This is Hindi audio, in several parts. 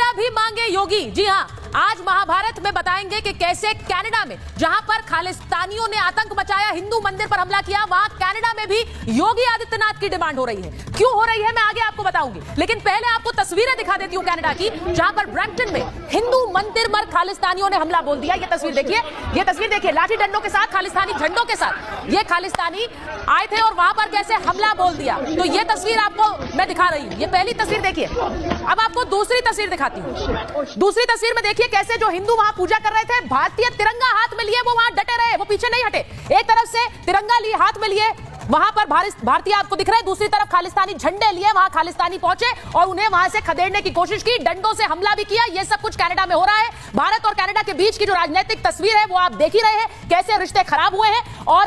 कनाडा भी मांगे योगी। जी हाँ, आज महाभारत में बताएंगे कि कैसे कनाडा में, जहां पर खालिस्तानियों ने आतंक मचाया, हिंदू मंदिर पर हमला किया, वहां कनाडा में भी योगी आदित्यनाथ की डिमांड हो रही है। क्यों हो रही है मैं आगे आपको बताऊंगी, लेकिन पहले आपको तस्वीरें दिखा देती हूं कनाडा की, जहां पर ब्रैम्पटन में हिंदू मंदिर पर खालिस्तानियों ने हमला बोल दिया। ये तस्वीर देखिए, ये तस्वीर देखिए, लाठी डंडों के साथ, खालिस्तानी झंडों के साथ ये खालिस्तानी आए थे और वहां पर कैसे हमला बोल दिया। तो ये तस्वीर आपको मैं दिखा रही हूं, ये पहली तस्वीर देखिए। अब आपको दूसरी तस्वीर दिखाती हूं। दूसरी तस्वीर में देखिए कैसे जो हिंदू वहां पूजा कर रहे थे, भारतीय तिरंगा हाथ में लिए वो वहां डटे रहे, वो पीछे नहीं हटे। एक तरफ से तिरंगा लिए हाथ में लिए वहां पर भारतीय आपको दिख रहा है, दूसरी तरफ खालिस्तानी झंडे लिए वहां खालिस्तानी पहुंचे और उन्हें वहां से खदेड़ने की कोशिश की, डंडों से हमला भी किया। ये सब कुछ कनाडा में हो रहा है। भारत और कनाडा के बीच की जो राजनीतिक तस्वीर है वो आप देख ही रहे हैं, कैसे रिश्ते खराब हुए हैं और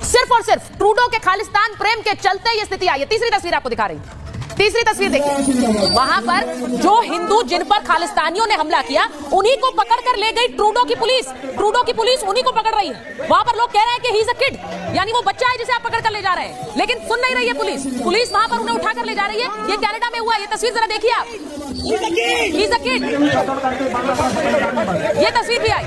सिर्फ ट्रूडो के खालिस्तान प्रेम के चलते ये स्थिति आई है। तीसरी तस्वीर आपको दिखा रही हूं, तीसरी तस्वीर देखिए, वहां पर जो हिंदू जिन पर खालिस्तानियों ने हमला किया उन्हीं को पकड़कर ले गई ट्रूडो की पुलिस। ट्रूडो की पुलिस उन्हीं को पकड़ रही है। वहां पर लोग कह रहे हैं कि ही इज अ किड, यानी वो बच्चा है जिसे आप पकड़ कर ले जा रहे हैं, लेकिन सुन नहीं रही है पुलिस। पुलिस वहां पर उन्हें उठाकर ले जा रही है। ये कनाडा में हुआ, ये तस्वीर जरा देखिए आप, ही इज अ किड, ये तस्वीर भी आई।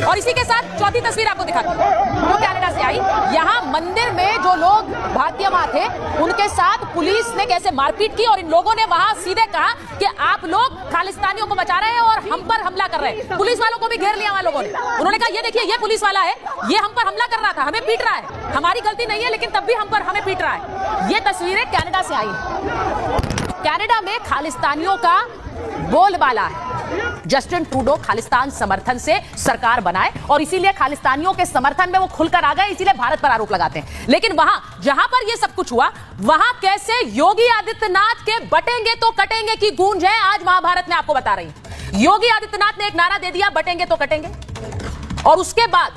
और इसी के साथ चौथी तस्वीर आपको दिखाती हूं, वो कनाडा से आई। यहां मंदिर में जो लोग भारतीय मां थे उनके साथ पुलिस ने कैसे मारपीट की और इन लोगों ने वहां सीधे कहा कि आप लोग खालिस्तानियों को बचा रहे हैं और हम पर हमला कर रहे हैं। पुलिस वालों को भी घेर लिया वहां लोगों ने। उन्होंने कहा ये देखिए, ये पुलिस वाला है, ये हम पर हमला कर रहा था, हमें पीट रहा है, हमारी गलती नहीं है लेकिन तब भी हमें पीट रहा है। ये तस्वीरें कनाडा से आई हैं। कनाडा में खालिस्तानियों का बोलबाला है। जस्टिन ट्रूडो खालिस्तान समर्थन से सरकार बनाए और इसीलिए खालिस्तानियों के समर्थन में वो खुलकर आ गए, इसीलिए भारत पर आरोप लगाते हैं। लेकिन वहां जहां पर ये सब कुछ हुआ, वहां कैसे योगी आदित्यनाथ के बटेंगे तो कटेंगे की गूंज है, आज महाभारत में आपको बता रही हूं। योगी आदित्यनाथ ने एक नारा दे दिया, बटेंगे तो कटेंगे, और उसके बाद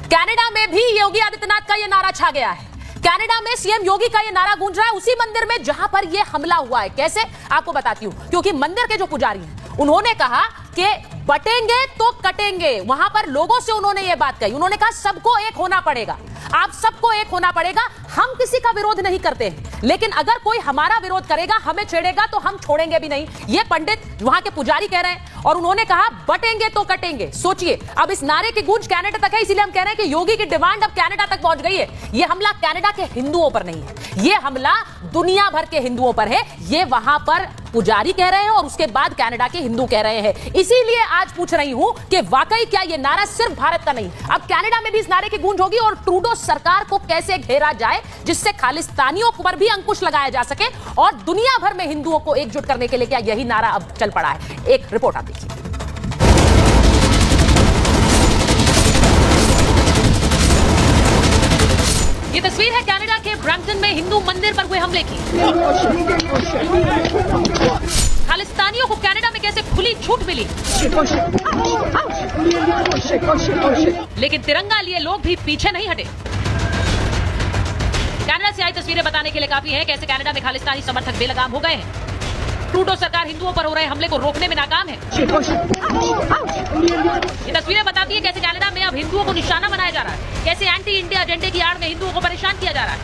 कनाडा में भी योगी आदित्यनाथ का यह नारा छा गया है। कनाडा में सीएम योगी का यह नारा गूंज रहा है उसी मंदिर में जहां पर यह हमला हुआ है। कैसे आपको बताती हूं, क्योंकि मंदिर के जो पुजारी हैं उन्होंने कहा कि बटेंगे तो कटेंगे। वहां पर लोगों से उन्होंने यह बात कही, उन्होंने कहा सबको एक होना पड़ेगा, आप सबको एक होना पड़ेगा। हम किसी का विरोध नहीं करते हैं, लेकिन अगर कोई हमारा विरोध करेगा, हमें छेड़ेगा तो हम छोड़ेंगे भी नहीं। ये पंडित वहां के पुजारी कह रहे हैं और उन्होंने कहा बटेंगे तो कटेंगे। सोचिए, अब इस नारे की गूंज कनाडा तक है, इसीलिए हम कह रहे हैं कि योगी की डिमांड अब कनाडा तक पहुंच गई है। यह हमला कनाडा के हिंदुओं पर नहीं है, यह हमला दुनिया भर के हिंदुओं पर है। ये वहां पर पुजारी कह रहे हैं और उसके बाद कनाडा के हिंदू कह रहे हैं। इसीलिए आज पूछ रही हूं कि वाकई क्या यह नारा सिर्फ भारत का नहीं, अब कनाडा में भी इस नारे की गूंज होगी और ट्रूडो सरकार को कैसे घेरा जाए जिससे खालिस्तानियों पर भी अंकुश लगाया जा सके और दुनिया भर में हिंदुओं को एकजुट करने के लिए क्या यही नारा अब चल पड़ा है। एक रिपोर्ट आप देखिए। ये तस्वीर है कनाडा के ब्रैम्पटन में हिंदू मंदिर पर हुए हमले की। खालिस्तानियों को कनाडा में कैसे खुली छूट मिली, लेकिन तिरंगा लिए लोग भी पीछे नहीं हटे। कनाडा से आई तस्वीरें बताने के लिए काफी है कैसे कनाडा में खालिस्तानी समर्थक बेलगाम हो गए हैं। ट्रूडो सरकार हिंदुओं पर हो रहे हमले को रोकने में नाकाम है। ये तस्वीरें बताती है कैसे कनाडा में अब हिंदुओं को निशाना बनाया जा रहा है, कैसे एंटी इंडिया एजेंडे की आड़ में हिंदुओं को परेशान किया जा रहा है।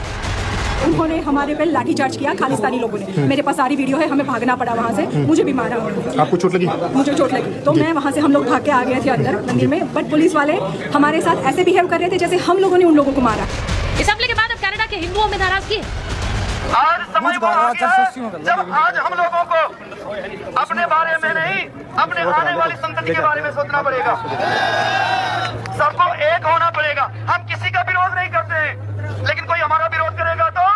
उन्होंने हमारे पे लाठीचार्ज किया, खालिस्तानी लोगों ने। मेरे पास सारी वीडियो है, हमें भागना पड़ा वहाँ से, मुझे भी मारा। आपको चोट लगी? मुझे चोट लगी, तो मैं वहाँ से, हम लोग भाग के आ गए थे अंदर मंदिर में, बट पुलिस वाले हमारे साथ ऐसे बिहेव कर रहे थे जैसे हम लोगों ने उन लोगों को मारा। इस हमले के बाद अब कनाडा के हिंदुओं में नाराजगी है। आज समय वो आ गया है जब आज हम लोगों को अपने बारे में नहीं, अपने आने वाली संतति के बारे में सोचना पड़ेगा। सबको एक होना पड़ेगा। हम किसी का विरोध नहीं करते हैं, लेकिन कोई हमारा विरोध करेगा तो।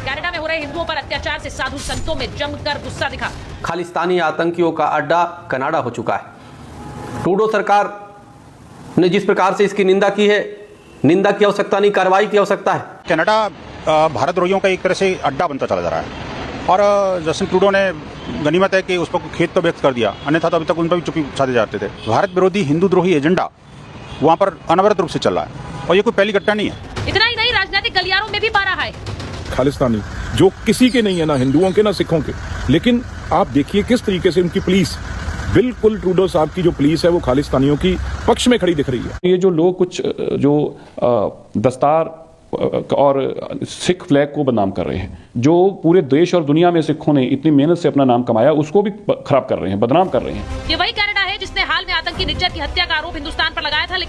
कनाडा में हो रहे हिंदुओं पर अत्याचार से साधु संतों में जमकर गुस्सा दिखा। खालिस्तानी आतंकियों का अड्डा कनाडा हो चुका है। ट्रूडो सरकार ने जिस प्रकार से इसकी निंदा की है, निंदा की आवश्यकता नहीं, कार्रवाई की आवश्यकता है। कनाडा भारतद्रोहियों का एक तरह से अड्डा बनता चला जा रहा है और जस्टिन ट्रूडो ने गनीमत है कि उस पर खेद तो व्यक्त कर दिया, अन्यथा तो अभी तक उन पर भी चुप्पी साधे जाते थे। भारत विरोधी हिंदू द्रोही एजेंडा वहाँ पर अनवरत रूप से चल रहा है और ये कोई पहली घटना नहीं है। इतना ही नहीं, राजनीतिक गलियारों में भी पा रहा है। खालिस्तानी जो किसी के नहीं है, ना हिंदुओं के ना सिखों के, लेकिन आप देखिए किस तरीके से उनकी पुलिस, बिल्कुल ट्रूडो साहब की जो पुलिस है वो खालिस्तानियों की पक्ष में खड़ी दिख रही है। ये जो लोग कुछ जो दस्तार और सिख फ्लैग को बदनाम कर रहे हैं। जो पूरे देश और दुनिया में सिखों ने इतनी मेहनत से अपना नाम कमाया उसको भी खराब कर रहे हैं, बदनाम कर रहे हैं। ये वही कनाडा है जिसने हाल में आतंकी निज्जर की हत्या का आरोप हिंदुस्तान पर लगाया था, लेकिन